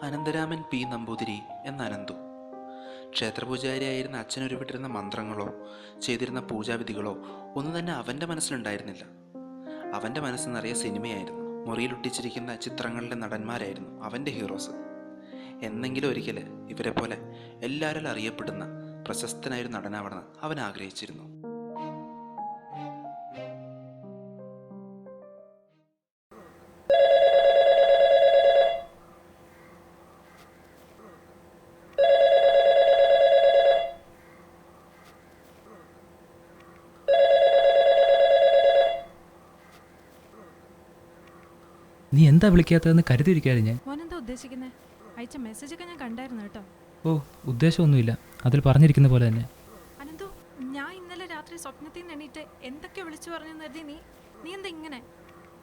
Anantharaman P Namboothiri എന്ന അനന്തു. ക്ഷേത്രപൂജാരിയായിരുന്ന അച്ഛനുരുവിട്ടിരുന്ന മന്ത്രങ്ങളോ ചെയ്തിരുന്ന പൂജാവിധികളോ ഒന്നും തന്നെ അവൻ്റെ മനസ്സിലുണ്ടായിരുന്നില്ല. അവൻ്റെ മനസ്സ് നിറയെ സിനിമയായിരുന്നു. മുറിയിലൊട്ടിച്ചിരിക്കുന്ന ചിത്രങ്ങളിലെ നടന്മാരായിരുന്നു അവൻ്റെ ഹീറോസ്. എന്നെങ്കിലും ഒരിക്കൽ ഇവരെ പോലെ എല്ലാവരും അറിയപ്പെടുന്ന പ്രശസ്തനായൊരു നടനാവണമെന്ന് അവൻ ആഗ്രഹിച്ചിരുന്നു. നീ എന്താ വിളിക്കാത്തതെന്ന് കരുതിയിരിക്കാതെ ഞാൻ. മോനെന്താ ഉദ്ദേശിക്കുന്നത്? അയച്ച മെസ്സേജൊക്കെ ഞാൻ കണ്ടായിരുന്നു കേട്ടോ. ഓ, ഉദ്ദേശമൊന്നുമില്ല, അതിൽ പറഞ്ഞിരിക്കുന്ന പോലെ തന്നെ. അനന്തു, ഞാൻ ഇന്നലെ രാത്രി സ്വപ്നത്തിൽ നിന്ന് എണീറ്റ് എന്തൊക്കെ വിളിച്ചു പറഞ്ഞു കരുതി നീ എന്താ ഇങ്ങനെ?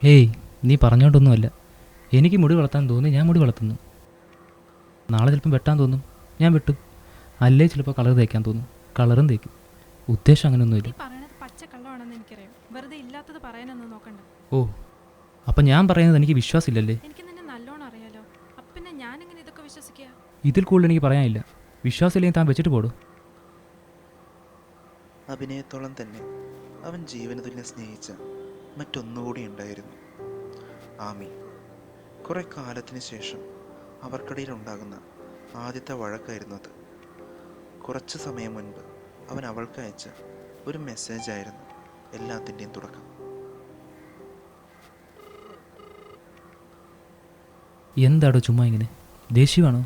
ഹേയ്, നീ പറഞ്ഞോണ്ടൊന്നുമല്ല. എനിക്ക് മുടി വളർത്താൻ തോന്നി, ഞാൻ മുടി വളർത്തുന്നു. നാളെ ചിലപ്പം വെട്ടാൻ തോന്നും, ഞാൻ വെട്ടും. അല്ലേ ചിലപ്പോൾ കളർ തേക്കാൻ തോന്നും, കളറും തേക്കും. ഉദ്ദേശം അങ്ങനെയൊന്നുമില്ല. നീ പറയണത് പച്ചക്കള്ളമാണെന്ന് എനിക്കറിയാം. വെറുതെ ഇല്ലാത്തത് പറയാനൊന്നും നോക്കണ്ട. ഓ, അപ്പം ഞാൻ പറയുന്നത് എനിക്ക് വിശ്വാസമില്ലല്ലേ? എനിക്ക് നിന്നെ നല്ലോണം അറിയാലോ. അപ്പം പിന്നെ ഞാനെങ്ങനെ ഇതൊക്കെ വിശ്വസിക്കുക? ഇതിൽ കൂടുതൽ എനിക്ക് പറയാനില്ല. വിശ്വാസമില്ലെങ്കിൽ താൻ വെച്ചിട്ട് പോടും. അഭിനയത്തോളം തന്നെ അവൻ ജീവന തുല്യം സ്നേഹിച്ച മറ്റൊന്നുകൂടി ഉണ്ടായിരുന്നു, ആമി. കുറെ കാലത്തിന് ശേഷം അവർക്കിടയിൽ ഉണ്ടാകുന്ന ആദ്യത്തെ വഴക്കായിരുന്നു അത്. കുറച്ച് സമയം മുൻപ് അവൻ അവൾക്ക് അയച്ച ഒരു മെസ്സേജായിരുന്നു എല്ലാത്തിൻ്റെയും തുടക്കം. എന്താടോ ചുമ്മാ ഇങ്ങനെ? ദേഷ്യമാണോ?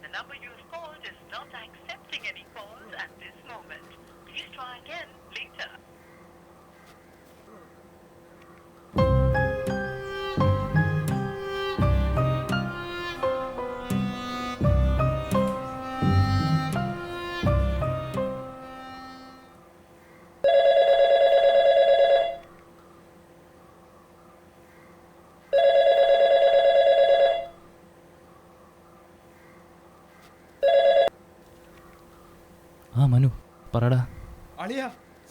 The number you have called is not accepting any calls at this moment. Please try again later. ആ മനു, പറടാ. അളിയാ,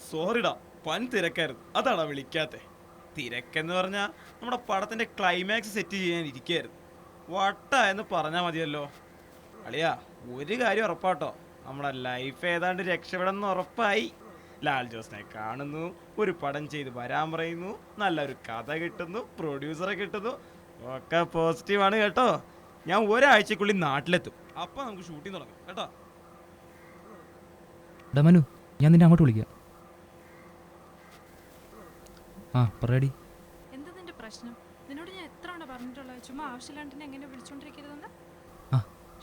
സോറിടാ, പൻ തിരക്കായിരുന്നു, അതാടാ വിളിക്കാത്തെ. തിരക്കെന്ന് പറഞ്ഞാൽ നമ്മുടെ പടത്തിന്റെ ക്ലൈമാക്സ് സെറ്റ് ചെയ്യാൻ ഇരിക്കായിരുന്നു. വട്ട എന്ന് പറഞ്ഞാൽ മതിയല്ലോ. അളിയാ, ഒരു കാര്യം ഉറപ്പാട്ടോ, നമ്മുടെ ലൈഫ് ഏതാണ്ട് രക്ഷപ്പെടെന്ന് ഉറപ്പായി. ലാൽ ജോസിനെ കാണുന്നു, ഒരു പടം ചെയ്ത് വരാൻ പറയുന്നു, നല്ലൊരു കഥ കിട്ടുന്നു, പ്രൊഡ്യൂസറെ കിട്ടുന്നു, ഒക്കെ പോസിറ്റീവാണ് കേട്ടോ. ഞാൻ ഒരാഴ്ചക്കുള്ളിൽ നാട്ടിലെത്തും, അപ്പം നമുക്ക് ഷൂട്ടിംഗ് തുടങ്ങും കേട്ടോ. എടാ മനു, ഞാൻ നിന്നെ അങ്ങോട്ട് വിളിക്കാം. ആ പറയടി. എന്താ നിന്റെ പ്രശ്നം? നിന്നോട് ഞാൻ എത്ര തവണ പറഞ്ഞിട്ടുള്ളത് ചുമ്മാ ആവശ്യമില്ലാണ്ട് എന്നെ എങ്ങനെ വിളിച്ചോണ്ടിരിക്കരുതെന്ന്? ആ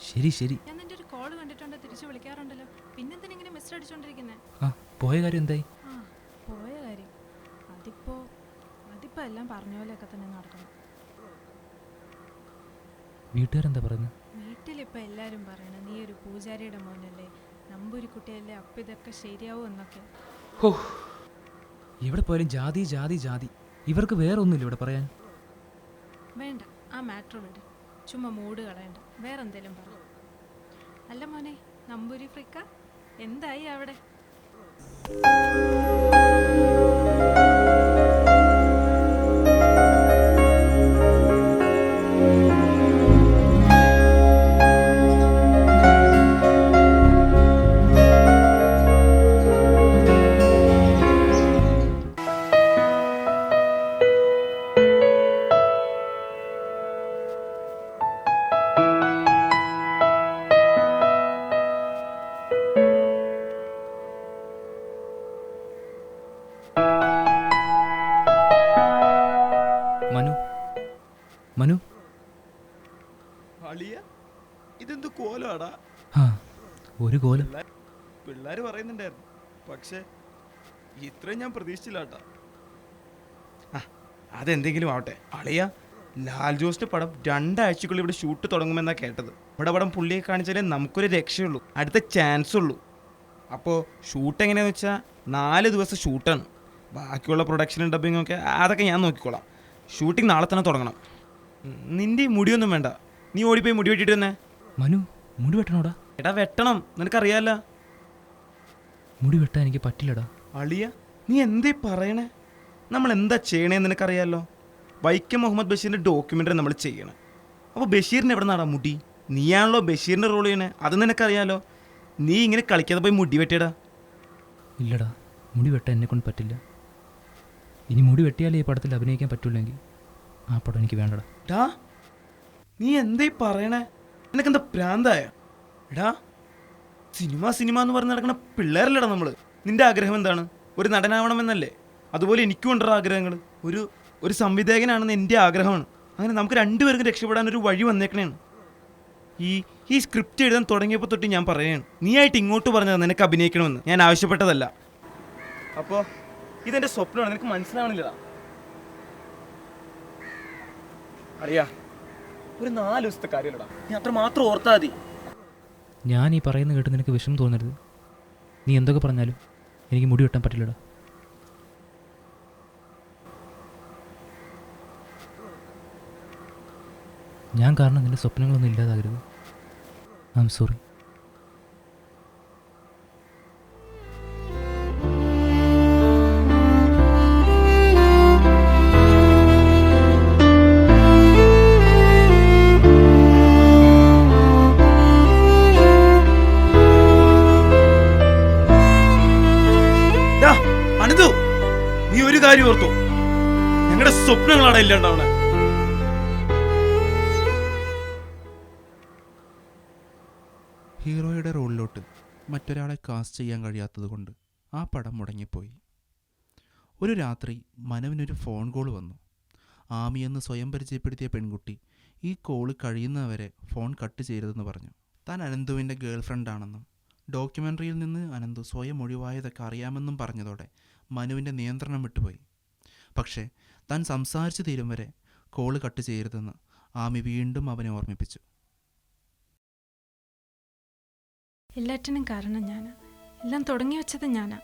ശരി ശരി. ഞാൻ നിന്റെ ഒരു കോള് കണ്ടിട്ടുണ്ട്, തിരിച്ചു വിളിക്കാറുണ്ടല്ലോ. പിന്നെന്തിനാ ഇങ്ങനെ മിസ്ഡ് അടിച്ചോണ്ടിരിക്കുന്നേ? ആ പോയ കാര്യം എന്തായി? ആ പോയ കാര്യം അതിപ്പോ എല്ലാം പറഞ്ഞ പോലെയൊക്കെ തന്നെ നടക്കണം. വീട്ടുകാരെന്താ പറയുന്നത്? വീട്ടിലിപ്പോൾ എല്ലാവരും പറയണ നീ ഒരു പൂജാരിയുടെ മോനല്ലേ, നമ്പൂരിക്കുട്ടിയല്ലേ, അപ്പം ഇതൊക്കെ ശരിയാവും എന്നൊക്കെ. ഹോ, എവിടെ പോയാലും ജാതി ജാതി ജാതി. ഇവർക്ക് വേറെ ഒന്നുമില്ല ഇവിടെ പറയാൻ. വേണ്ട, ആ മാറ്റർ വിട്. ചുമ്മാ മൂഡ് കളയണ്ട, വേറെ എന്തേലും പറ. അല്ല മോനെ, നമ്പൂരി ഫ്രിക്ക എന്തായി അവിടെ? മനു, മനു. അളിയ, ഇതെന്ത് കോലമാടാ? ആ ഒരു കോലം. പിള്ളേര് പറയുന്നുണ്ടായിരുന്നു, പക്ഷെ ഇത്രയും ഞാൻ പ്രതീക്ഷിച്ചില്ല കേട്ടോ. അതെന്തെങ്കിലും ആവട്ടെ അളിയ, ലാൽ ജോസിന്റെ പടം 2 ആഴ്ചക്കുള്ളിൽ ഇവിടെ ഷൂട്ട് തുടങ്ങുമെന്നാണ് കേട്ടത്. ഇവിടെ പടം പുള്ളിയെ കാണിച്ചാലേ നമുക്കൊരു രക്ഷയുള്ളൂ, അടുത്ത ചാൻസ് ഉള്ളൂ. അപ്പോൾ ഷൂട്ട് എങ്ങനെയാണെന്ന് വെച്ചാൽ 4 ദിവസം ഷൂട്ടാണ്. ബാക്കിയുള്ള പ്രൊഡക്ഷനും ഡബിങ്ങും ഒക്കെ അതൊക്കെ ഞാൻ നോക്കിക്കോളാം. ഷൂട്ടിംഗ് നാളെ തന്നെ തുടങ്ങണം. നിൻ്റെ ഈ മുടിയൊന്നും വേണ്ട, നീ ഓടിപ്പോയി മുടി വെട്ടിയിട്ട് തന്നെ. മനു, മുടി വെട്ടണോടാ? എടാ വെട്ടണം, നിനക്കറിയാലോ. മുടി വെട്ടാൻ എനിക്ക് പറ്റില്ലടാ. അളിയ, നീ എന്തേ പറയണേ? നമ്മൾ എന്താ ചെയ്യണേന്ന് നിനക്കറിയാലോ. വൈക്കം മുഹമ്മദ് ബഷീറിൻ്റെ ഡോക്യുമെൻ്ററി നമ്മൾ ചെയ്യണം. അപ്പോൾ ബഷീറിന് എവിടെ നടാ മുടി? നീയാണല്ലോ ബഷീറിൻ്റെ റോൾ ചെയ്യണേ, അത് നിനക്കറിയാലോ. നീ ഇങ്ങനെ കളിക്കാതെ പോയി മുടി വെട്ടിയടാ. ഇല്ലടാ, മുടി വെട്ടാൻ എന്നെക്കൊണ്ട് പറ്റില്ല. ഇനി മുടി വെട്ടിയാലേ ഈ പടത്തിൽ അഭിനയിക്കാൻ പറ്റൂല്ലെങ്കിൽ ആ പടം എനിക്ക് വേണ്ടടാ. ഡാ, നീ എന്തേ പറയണേ? നിനക്കെന്താ പ്രാന്തായ? എടാ, സിനിമ എന്ന് പറഞ്ഞ് നടക്കണ പിള്ളേരല്ലടാ നമ്മൾ. നിന്റെ ആഗ്രഹം എന്താണ്? ഒരു നടനാവണമെന്നല്ലേ? അതുപോലെ എനിക്കും ഉണ്ടോ ആഗ്രഹങ്ങൾ. ഒരു സംവിധായകനാണെന്ന് എൻ്റെ ആഗ്രഹമാണ്. അങ്ങനെ നമുക്ക് 2 പേർക്കും രക്ഷപ്പെടാൻ ഒരു വഴി വന്നേക്കണേണ്. ഈ സ്ക്രിപ്റ്റ് എഴുതാൻ തുടങ്ങിയപ്പോൾ തൊട്ട് ഞാൻ പറയുകയാണ്, നീ ആയിട്ട് ഇങ്ങോട്ട് പറഞ്ഞത് നിനക്ക് അഭിനയിക്കണമെന്ന്. ഞാൻ ആവശ്യപ്പെട്ടതല്ല. അപ്പോൾ ഇതെൻ്റെ സ്വപ്നമാണ്, നിനക്ക് മനസ്സിലാവണില്ലടാ. അറിയാ, ഒരു 4 ദിവസത്തെ കാര്യമല്ലടാ, നീ അത്ര മാത്രം ഓർത്താൽ മതി. ഞാൻ ഈ പറയുന്ന കേട്ട് നിനക്ക് വിഷമം തോന്നരുത്. നീ എന്തൊക്കെ പറഞ്ഞാലും എനിക്ക് മുടി വെട്ടാൻ പറ്റില്ലടാ. ഞാൻ കാരണം നിന്റെ സ്വപ്നങ്ങളൊന്നും ഇല്ലാതാകരുത്. I am sorry. അനന്തു, നീ ഒരു കാര്യം ഓർത്തു, ഞങ്ങളുടെ സ്വപ്നങ്ങളാണ് ഇല്ലാണ്ടാവണേ. ഹീറോയുടെ റോളിലോട്ട് മറ്റൊരാളെ കാസ്റ്റ് ചെയ്യാൻ കഴിയാത്തതുകൊണ്ട് ആ പടം മുടങ്ങിപ്പോയി. ഒരു രാത്രി മനുവിനൊരു ഫോൺ കോൾ വന്നു. ആമിയെന്ന് സ്വയം പരിചയപ്പെടുത്തിയ പെൺകുട്ടി ഈ കോള് കഴിയുന്നവരെ ഫോൺ കട്ട് ചെയ്യരുതെന്ന് പറഞ്ഞു. താൻ അനന്തുവിൻ്റെ ഗേൾ ഫ്രണ്ടാണെന്നും ഡോക്യുമെൻ്ററിയിൽ നിന്ന് അനന്തു സ്വയം ഒഴിവായതൊക്കെ അറിയാമെന്നും പറഞ്ഞതോടെ മനുവിൻ്റെ നിയന്ത്രണം വിട്ടുപോയി. പക്ഷേ താൻ സംസാരിച്ചു തീരും വരെ കോള് കട്ട് ചെയ്യരുതെന്ന് ആമി വീണ്ടും അവനെ ഓർമ്മിപ്പിച്ചു. എല്ലാറ്റിനും കാരണം ഞാനാ. എല്ലാം തുടങ്ങി വെച്ചത് ഞാനാ.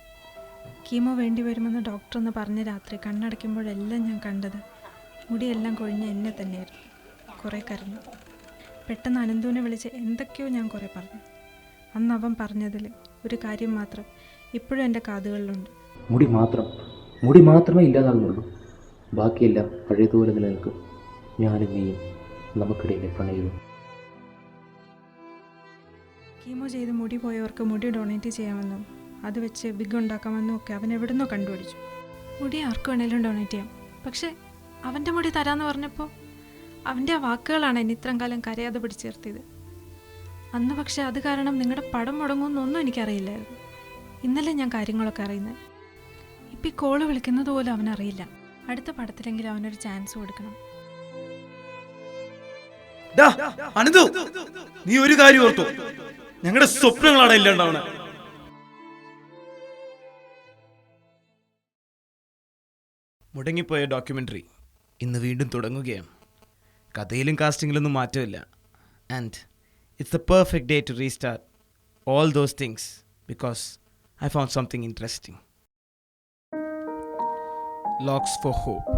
കീമോ വേണ്ടി വരുമെന്ന് ഡോക്ടറെന്ന് പറഞ്ഞ് രാത്രി കണ്ണടയ്ക്കുമ്പോഴെല്ലാം ഞാൻ കണ്ടത് മുടിയെല്ലാം കൊഴിഞ്ഞ് എന്നെ തന്നെയായിരുന്നു. കുറേ കരഞ്ഞു. പെട്ടെന്ന് അനന്തുവിനെ വിളിച്ച് എന്തൊക്കെയോ ഞാൻ കുറേ പറഞ്ഞു. അന്ന് അവൻ പറഞ്ഞതിൽ ഒരു കാര്യം മാത്രം ഇപ്പോഴും എൻ്റെ കാതുകളിലുണ്ട്. മുടി മാത്രമേ ഇല്ലാതാകുന്നുള്ളൂ, ബാക്കിയെല്ലാം പഴയതുപോലെ നിലനിൽക്കും. ഞാനും നീയും നമുക്കിടയിലെ പ്രണയവും. കീമോ ചെയ്ത് മുടി പോയവർക്ക് മുടി ഡൊണേറ്റ് ചെയ്യാമെന്നും അത് വെച്ച് ബിഗ് ഉണ്ടാക്കാമെന്നും ഒക്കെ അവൻ എവിടുന്നോ കണ്ടുപിടിച്ചു. മുടി ആർക്ക് വേണേലും ഡൊണേറ്റ് ചെയ്യാം. പക്ഷേ അവൻ്റെ മുടി തരാമെന്ന് പറഞ്ഞപ്പോൾ അവൻ്റെ ആ വാക്കുകളാണ് എന്നെ ഇത്രയും കാലം കരയാതെ പിടിച്ചു നിർത്തിയത്. അന്ന് പക്ഷേ അത് കാരണം നിങ്ങളുടെ പടം മുടങ്ങുമെന്നൊന്നും എനിക്കറിയില്ലായിരുന്നു. ഇന്നലെ ഞാൻ കാര്യങ്ങളൊക്കെ അറിയുന്നത്. ഇപ്പം ഈ കോള് വിളിക്കുന്നത് പോലും അവനറിയില്ല. അടുത്ത പടത്തിലെങ്കിലും അവനൊരു ചാൻസ് കൊടുക്കണം. അനന്തു, നീ ഒരു കാര്യം ഓർത്തു, ഞങ്ങളുടെ സ്വപ്നങ്ങളാണ് ഇല്ലാണ്ടാവണേ. മുടങ്ങിപ്പോയ ഡോക്യുമെൻ്ററി ഇന്ന് വീണ്ടും തുടങ്ങുകയാണ്. കഥയിലും കാസ്റ്റിങ്ങിലൊന്നും മാറ്റമില്ല. And it's a perfect day to restart all those things because I found something interesting. Locks for Hope,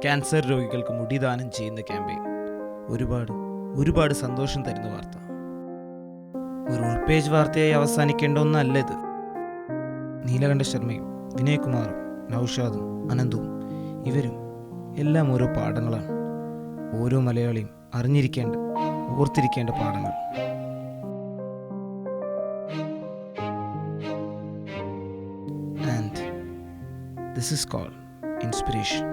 cancer രോഗികൾക്ക് മുടിദാനം ചെയ്യുന്ന ക്യാമ്പയിൻ. ഒരുപാട് സന്തോഷം തരുന്ന വാർത്ത. ഒരു ഉൾപേജ് വാർത്തയായി അവസാനിക്കേണ്ട ഒന്നല്ല ഇത്. നീലകണ്ഠ ശർമ്മയും വിനയകുമാറും നൗഷാദും അനന്തും ഇവരും എല്ലാം ഓരോ പാഠങ്ങളാണ്. ഓരോ മലയാളിയും അറിഞ്ഞിരിക്കേണ്ട, ഓർത്തിരിക്കേണ്ട പാഠങ്ങൾ. And this is called inspiration.